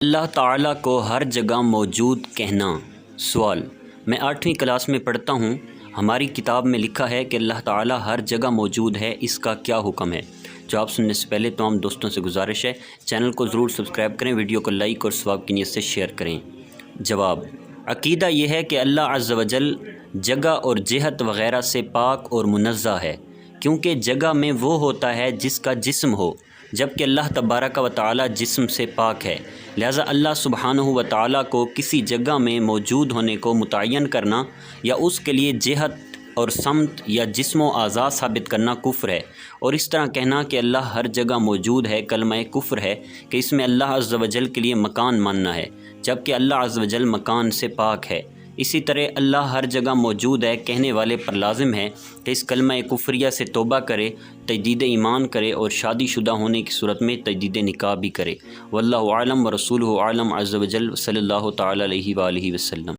اللہ تعالیٰ کو ہر جگہ موجود کہنا۔ سوال: میں 8ویں کلاس میں پڑھتا ہوں، ہماری کتاب میں لکھا ہے کہ اللہ تعالیٰ ہر جگہ موجود ہے، اس کا کیا حکم ہے؟ جواب سننے سے پہلے تمام دوستوں سے گزارش ہے چینل کو ضرور سبسکرائب کریں، ویڈیو کو لائک اور ثواب کی نیت سے شیئر کریں۔ جواب: عقیدہ یہ ہے کہ اللہ عز و جل جگہ اور جہت وغیرہ سے پاک اور منزہ ہے، کیونکہ جگہ میں وہ ہوتا ہے جس کا جسم ہو، جبکہ اللہ تبارک و تعالی جسم سے پاک ہے، لہذا اللہ سبحانہ و تعالی کو کسی جگہ میں موجود ہونے کو متعین کرنا یا اس کے لیے جہت اور سمت یا جسم و اعضاء ثابت کرنا کفر ہے، اور اس طرح کہنا کہ اللہ ہر جگہ موجود ہے کلمہ کفر ہے کہ اس میں اللہ عز و جل کے لیے مکان ماننا ہے، جبکہ اللہ عز و جل مکان سے پاک ہے۔ اسی طرح اللہ ہر جگہ موجود ہے کہنے والے پر لازم ہے کہ اس کلمہ کفریہ سے توبہ کرے، تجدید ایمان کرے اور شادی شدہ ہونے کی صورت میں تجدید نکاح بھی کرے۔ واللہ اعلم ورسولہ اعلم عز و جل، صلی اللہ تعالی علیہ وآلہ وسلم۔